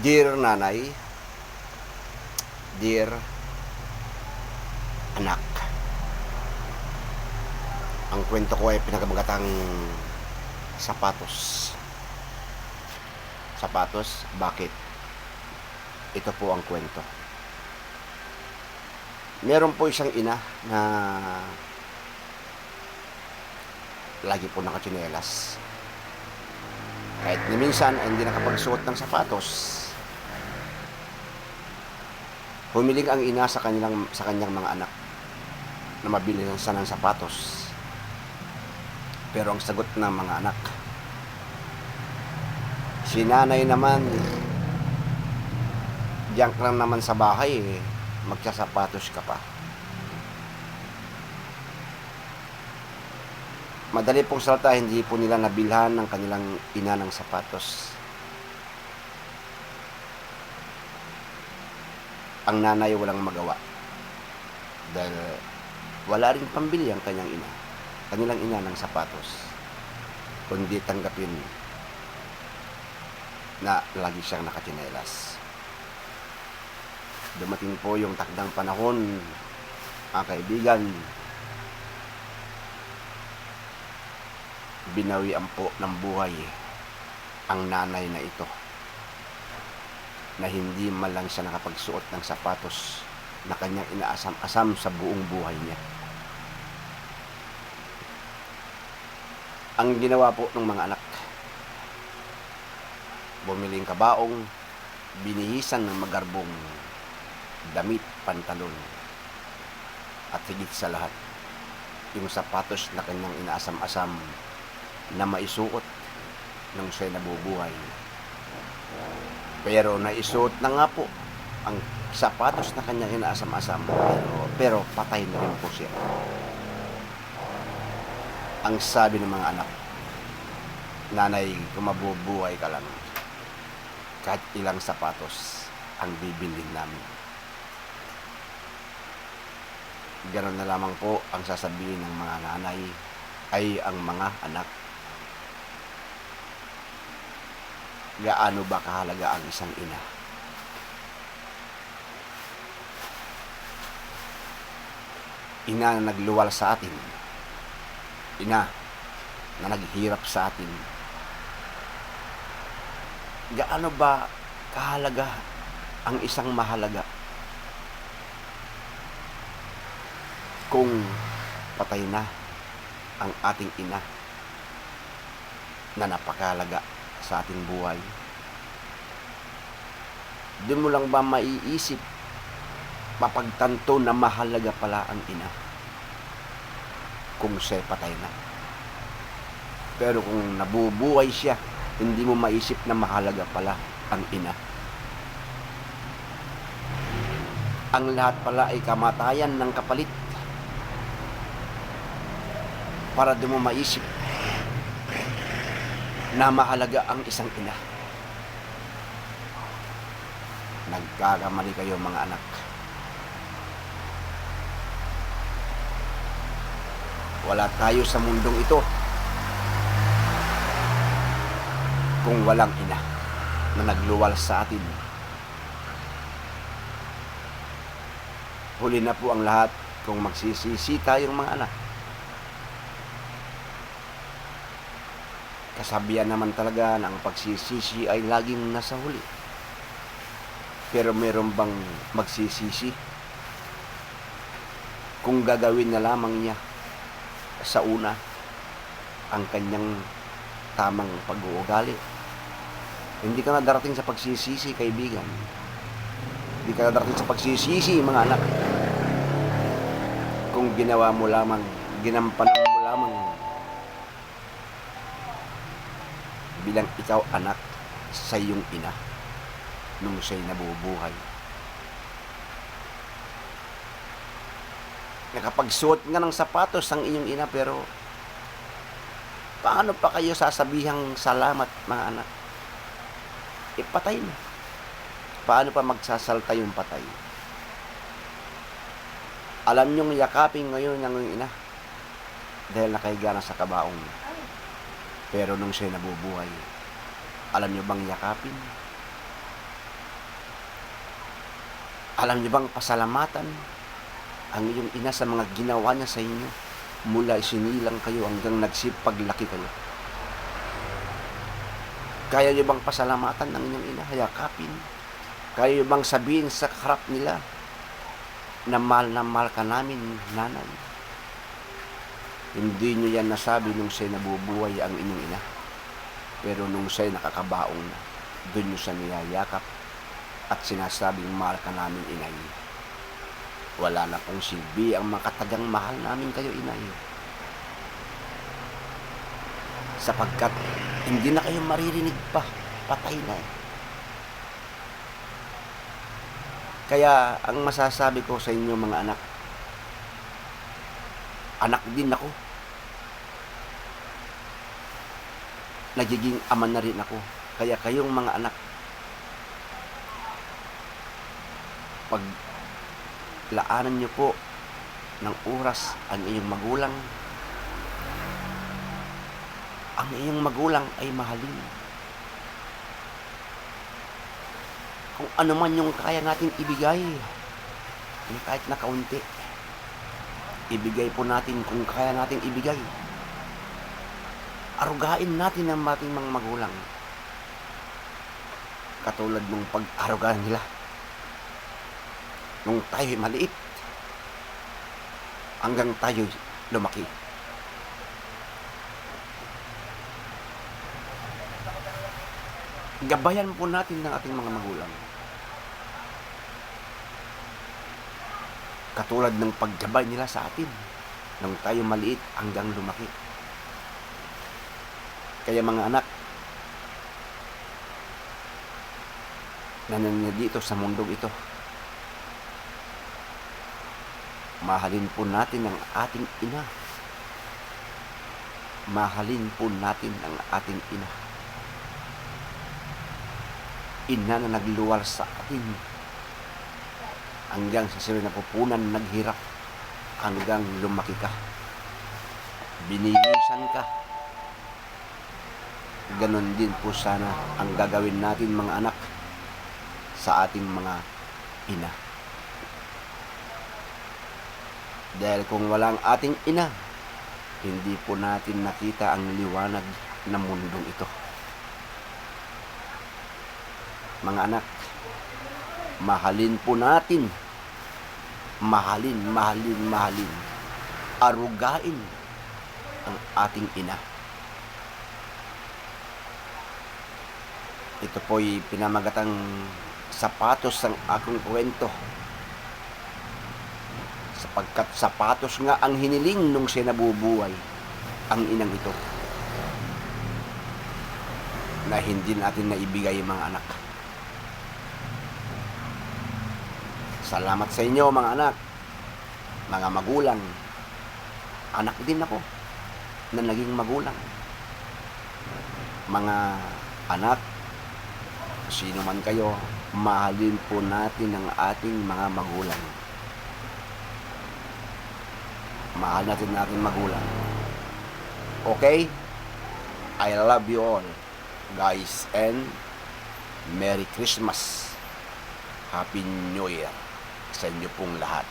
Dear nanay, dear anak, ang kwento ko ay pinakamagatang sapatos. Sapatos, bakit? Ito po ang kwento. Meron po isang ina na lagi po nakatsinelas. Kahit ni minsan ay hindi nakapagsuot ng sapatos. Humiling ang ina sa kanyang mga anak na mabili ng sapatos. Pero ang sagot ng mga anak, si nanay naman, diyan ka lang naman sa bahay, magsasapatos ka pa. Madali pong salita, hindi po nila nabilhan ng kanilang ina ng sapatos. Ang nanay walang magawa dahil wala rin pambili ang kanilang ina ng sapatos, kundi tanggapin na lagi siyang nakatsinelas. Dumating po yung takdang panahon, mga kaibigan, binawian po ng buhay ang nanay na ito, na hindi man lang siya nakapagsuot ng sapatos na kanyang inaasam-asam sa buong buhay niya. Ang ginawa po ng mga anak, bumiling kabaong, binihisan ng magarbong damit, pantalon, at higit sa lahat, yung sapatos na kanyang inaasam-asam na maisuot nung siya'y nabubuhay. Pero naisuot na nga po ang sapatos na kanyang inaasam-asam, pero patay na rin po siya. Ang sabi ng mga anak, nanay, kung mabubuhay ka lang, kahit ilang sapatos ang bibilhin namin. Ganon na lamang po ang sasabihin ng mga nanay ay ang mga anak. Gaano ba kahalaga ang isang ina? Ina na nagluwal sa atin. Ina na naghirap sa atin. Gaano ba kahalaga ang isang mahalaga kung patay na ang ating ina na napakahalaga sa ating buhay? Di mo lang ba maiisip, mapagtanto na mahalaga pala ang ina kung siya patay na? Pero kung nabubuhay siya, hindi mo maisip na mahalaga pala ang ina. Ang lahat pala ay kamatayan ng kapalit para di mo maisip na mahalaga ang isang ina. Nagkakamali kayo, mga anak. Wala tayo sa mundong ito kung walang ina na nagluwal sa atin. Huli na po ang lahat kung magsisisi tayong mga anak. Kasabihan naman talaga na ang pagsisisi ay laging nasa huli. Pero meron bang magsisisi kung gagawin na lamang niya sa una ang kanyang tamang pag-uugali? Hindi ka na darating sa pagsisisi, kaibigan. Hindi ka na darating sa pagsisisi, mga anak, kung ginawa mo lamang, ginampanan mo lamang bilang ikaw anak sa iyong ina nung siya'y nabubuhay. Nakapagsuot nga ng sapatos ang inyong ina, pero paano pa kayo sasabihang salamat, mga anak? Patay na. Paano pa magsasalta yung patay? Alam niyong yakapin ngayon ng ina dahil nakahiga na sa kabaong. Pero nung siya nabubuhay, alam niyo bang yakapin? Alam niyo bang pasalamatan ang iyong ina sa mga ginawa niya sa inyo mula isinilang kayo hanggang nagsipaglaki kayo? Kaya niyo bang pasalamatan ang inyong ina, hayakapin? Kaya niyo bang sabihin sa harap nila na mahal ka namin, nanay? Hindi niyo yan nasabi nung siya'y nabubuhay ang inyong ina. Pero nung siya'y nakakabaong na, doon niyo siya niyayakap at sinasabing mahal ka namin, inay. Wala na pong silbi ang makatagang mahal namin kayo, inay. Sapagkat hindi na kayo maririnig pa, patay na eh. Kaya ang masasabi ko sa inyo mga anak, anak din ako. Nagiging ama na rin ako. Kaya kayong mga anak, paglaanan niyo po ng oras ang iyong magulang. Ang iyong magulang ay mahalin. Kung ano man yung kaya natin ibigay, kahit na kaunti, ibigay po natin kung kaya natin ibigay. Arugain natin ang ating mga magulang. Katulad nung pag-arugahan nila nung tayo'y maliit hanggang tayo'y lumaki. Gabayan po natin ng ating mga magulang. Katulad ng paggabay nila sa atin nung tayo maliit hanggang lumaki. Kaya mga anak, nananalig dito sa mundong ito, mahalin po natin ang ating ina. Mahalin po natin ang ating ina. Ina na nagluwal sa atin hanggang sa sila napupunan naghirap hanggang lumaki ka. Binihisan ka. Ganon din po sana ang gagawin natin mga anak sa ating mga ina. Dahil kung walang ating ina, hindi po natin nakita ang liwanag ng mundong ito. Mga anak, mahalin po natin. Mahalin. Arugain ang ating ina. Ito po'y pinamagatang sapatos ng aking kwento. Sapagkat sapatos nga ang hiniling nung siya nabubuhay, ang inang ito, na hindi natin naibigay mga anak. Salamat sa inyo mga anak, mga magulang. Anak din ako na naging magulang. Mga anak, sino man kayo, mahalin po natin ang ating mga magulang. Mahal natin ang ating magulang. Okay? I love you all, guys, and Merry Christmas. Happy New Year sa inyo pong lahat.